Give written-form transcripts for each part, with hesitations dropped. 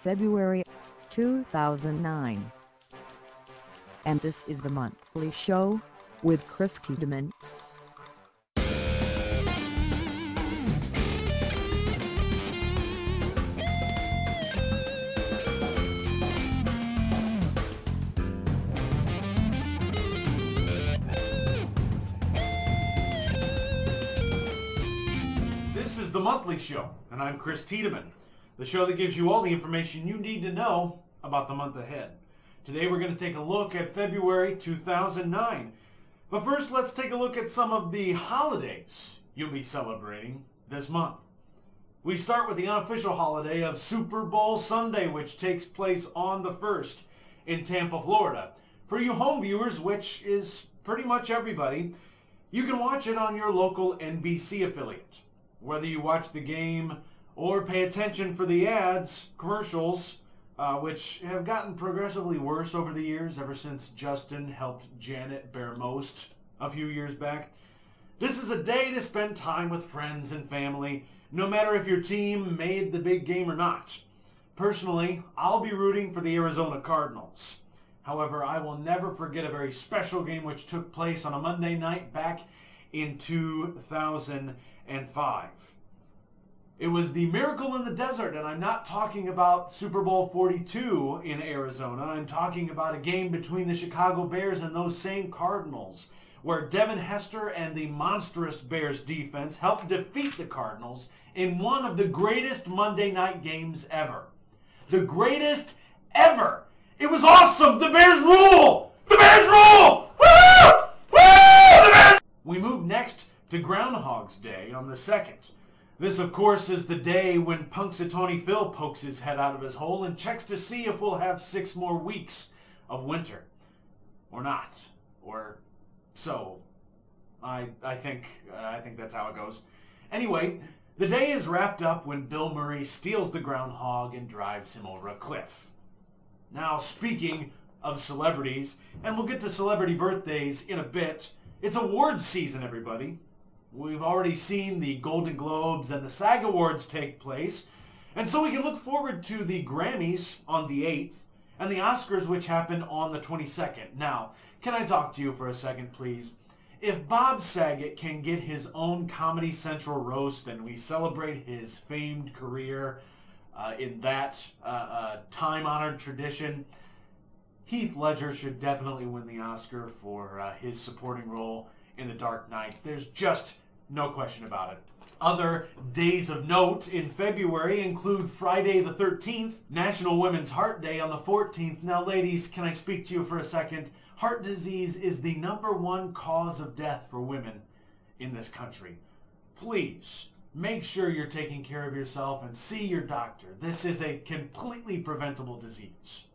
February 2009. And this is the monthly show with Chris Tiedeman. This is the monthly show, and I'm Chris Tiedeman, the show that gives you all the information you need to know about the month ahead. Today we're going to take a look at February 2009. But first, let's take a look at some of the holidays you'll be celebrating this month. We start with the unofficial holiday of Super Bowl Sunday, which takes place on the 1st in Tampa, Florida. For you home viewers, which is pretty much everybody, you can watch it on your local NBC affiliate. Whether you watch the game or pay attention for the ads, commercials, which have gotten progressively worse over the years ever since Justin helped Janet bear most a few years back. This is a day to spend time with friends and family, no matter if your team made the big game or not. Personally, I'll be rooting for the Arizona Cardinals. However, I will never forget a very special game which took place on a Monday night back in 2005. It was the Miracle in the Desert, and I'm not talking about Super Bowl 42 in Arizona. I'm talking about a game between the Chicago Bears and those same Cardinals, where Devin Hester and the monstrous Bears defense helped defeat the Cardinals in one of the greatest Monday night games ever. The greatest ever! It was awesome! The Bears rule! The Bears rule! Woo! Woo! The Bears! We move next to Groundhog's Day on the 2nd. This, of course, is the day when Punxsutawney Phil pokes his head out of his hole and checks to see if we'll have 6 more weeks of winter. Or not. Or so. I think that's how it goes. Anyway, the day is wrapped up when Bill Murray steals the groundhog and drives him over a cliff. Now, speaking of celebrities, and we'll get to celebrity birthdays in a bit, it's awards season, everybody. We've already seen the Golden Globes and the SAG Awards take place, and so we can look forward to the Grammys on the 8th and the Oscars, which happen on the 22nd. Now, can I talk to you for a second, please? If Bob Saget can get his own Comedy Central roast and we celebrate his famed career in that time-honored tradition, Heath Ledger should definitely win the Oscar for his supporting role in The Dark Knight. There's just no question about it. Other days of note in February include Friday the 13th, National Women's Heart Day on the 14th. Now, ladies, can I speak to you for a second? Heart disease is the #1 cause of death for women in this country. Please, make sure you're taking care of yourself and see your doctor. This is a completely preventable disease.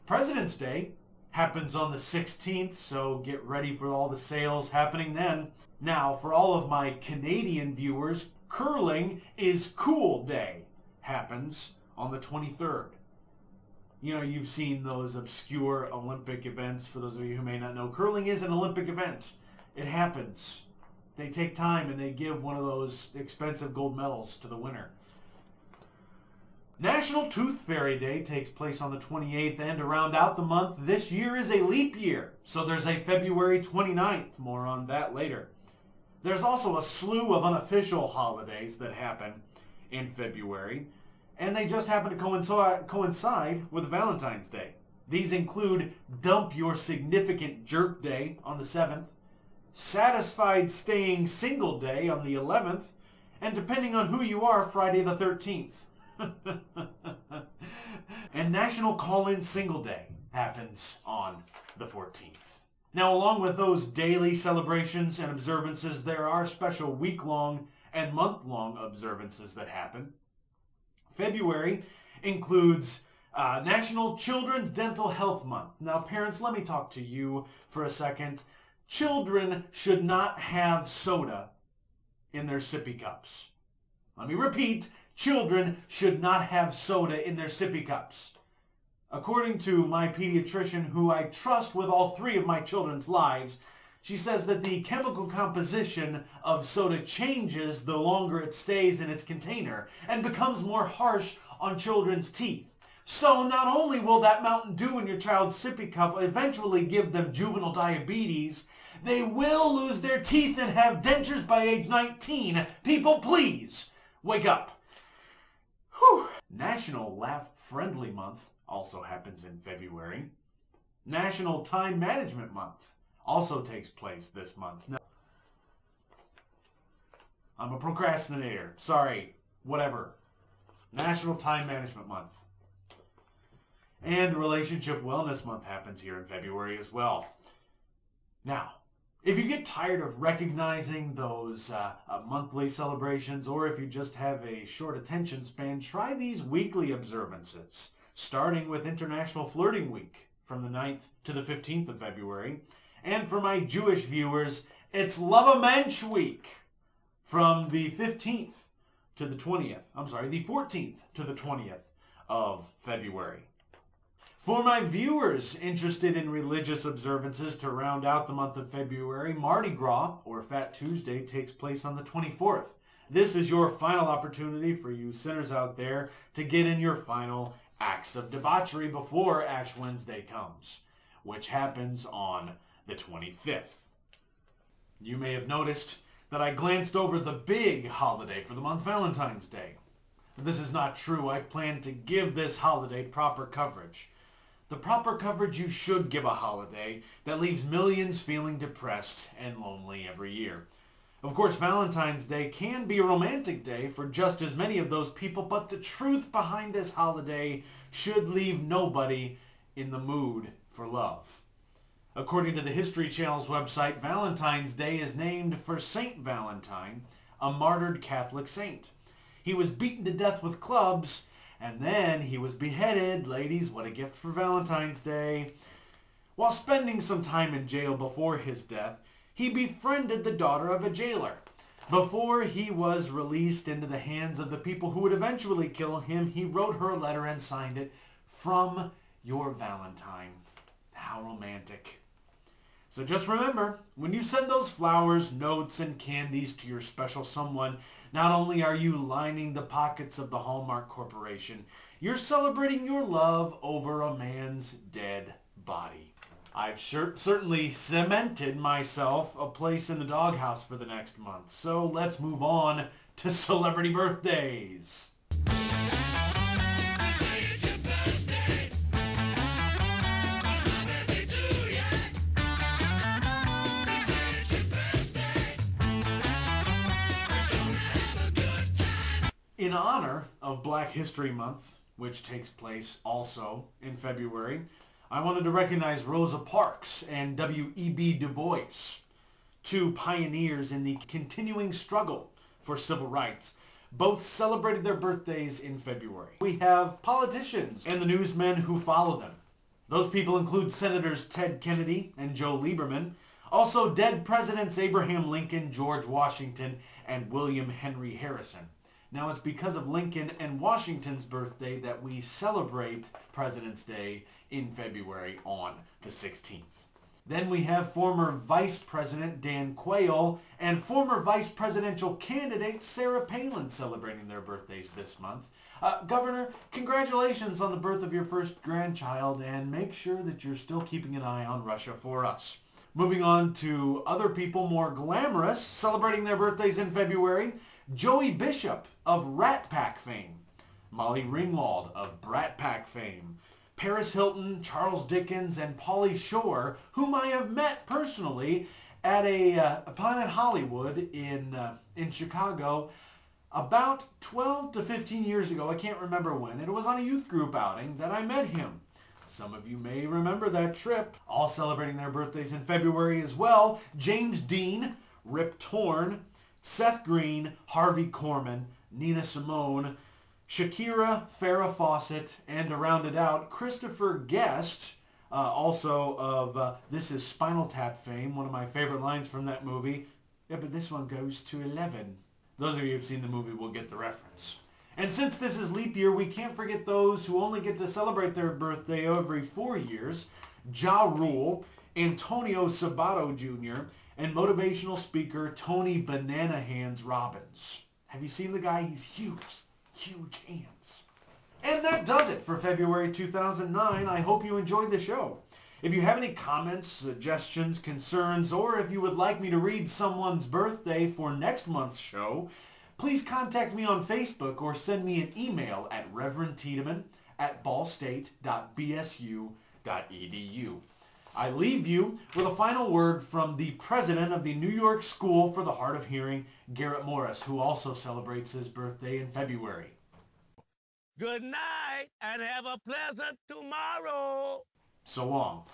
President's Day happens on the 16th, so get ready for all the sales happening then. Now, for all of my Canadian viewers, Curling is Cool Day happens on the 23rd. You know, you've seen those obscure Olympic events. For those of you who may not know, curling is an Olympic event. It happens. They take time and they give one of those expensive gold medals to the winner. National Tooth Fairy Day takes place on the 28th, and to round out the month, this year is a leap year, so there's a February 29th. More on that later. There's also a slew of unofficial holidays that happen in February, and they just happen to coincide with Valentine's Day. These include Dump Your Significant Jerk Day on the 7th, Satisfied Staying Single Day on the 11th, and depending on who you are, Friday the 13th. And National Call-In Single Day happens on the 14th. Now, along with those daily celebrations and observances, there are special week-long and month-long observances that happen. February includes National Children's Dental Health Month. Now, parents, let me talk to you for a second. Children should not have soda in their sippy cups. Let me repeat. Children should not have soda in their sippy cups. According to my pediatrician, who I trust with all 3 of my children's lives, she says that the chemical composition of soda changes the longer it stays in its container and becomes more harsh on children's teeth. So not only will that Mountain Dew in your child's sippy cup eventually give them juvenile diabetes, they will lose their teeth and have dentures by age 19. People, please, wake up. Whew. National Laugh Friendly Month also happens in February. National Time Management Month also takes place this month. Now, I'm a procrastinator. Sorry. Whatever. National Time Management Month. And Relationship Wellness Month happens here in February as well. Now, if you get tired of recognizing those monthly celebrations, or if you just have a short attention span, try these weekly observances, starting with International Flirting Week from the 9th to the 15th of February. And for my Jewish viewers, it's Love a Mensch Week from the 15th to the 20th. I'm sorry, the 14th to the 20th of February. For my viewers interested in religious observances to round out the month of February, Mardi Gras, or Fat Tuesday, takes place on the 24th. This is your final opportunity for you sinners out there to get in your final acts of debauchery before Ash Wednesday comes, which happens on the 25th. You may have noticed that I glanced over the big holiday for the month, Valentine's Day. This is not true. I plan to give this holiday proper coverage. The proper coverage you should give a holiday that leaves millions feeling depressed and lonely every year. Of course, Valentine's Day can be a romantic day for just as many of those people, but the truth behind this holiday should leave nobody in the mood for love. According to the History Channel's website, Valentine's Day is named for Saint Valentine, a martyred Catholic saint. He was beaten to death with clubs, and then he was beheaded. Ladies, what a gift for Valentine's Day. While spending some time in jail before his death, he befriended the daughter of a jailer. Before he was released into the hands of the people who would eventually kill him, he wrote her a letter and signed it, "From your Valentine." How romantic. So just remember, when you send those flowers, notes, and candies to your special someone, not only are you lining the pockets of the Hallmark Corporation, you're celebrating your love over a man's dead body. I've certainly cemented myself a place in the doghouse for the next month, so let's move on to celebrity birthdays. In honor of Black History Month, which takes place also in February, I wanted to recognize Rosa Parks and W.E.B. Du Bois, two pioneers in the continuing struggle for civil rights. Both celebrated their birthdays in February. We have politicians and the newsmen who follow them. Those people include Senators Ted Kennedy and Joe Lieberman, also dead Presidents Abraham Lincoln, George Washington, and William Henry Harrison. Now, it's because of Lincoln and Washington's birthday that we celebrate President's Day in February on the 16th. Then we have former Vice President Dan Quayle and former vice presidential candidate Sarah Palin celebrating their birthdays this month. Governor, congratulations on the birth of your first grandchild, and make sure that you're still keeping an eye on Russia for us. Moving on to other people more glamorous celebrating their birthdays in February. Joey Bishop of Rat Pack fame, Molly Ringwald of Brat Pack fame, Paris Hilton, Charles Dickens, and Pauly Shore, whom I have met personally at a Planet Hollywood in Chicago about 12 to 15 years ago. I can't remember when. It was on a youth group outing that I met him. Some of you may remember that trip. All celebrating their birthdays in February as well. James Dean, Rip Torn, Seth Green, Harvey Korman, Nina Simone, Shakira, Farrah Fawcett, and to round it out, Christopher Guest, also of This Is Spinal Tap fame, one of my favorite lines from that movie. Yeah, but this one goes to 11. Those of you who've seen the movie will get the reference. And since this is leap year, we can't forget those who only get to celebrate their birthday every 4 years. Ja Rule, Antonio Sabato Jr., and motivational speaker Tony Banana Hands Robbins. Have you seen the guy? He's huge. Huge hands. And that does it for February 2009. I hope you enjoyed the show. If you have any comments, suggestions, concerns, or if you would like me to read someone's birthday for next month's show, please contact me on Facebook or send me an email at reverendtiedeman@ballstate.bsu.edu. I leave you with a final word from the president of the New York School for the Hard of Hearing, Garrett Morris, who also celebrates his birthday in February. Good night and have a pleasant tomorrow. So long.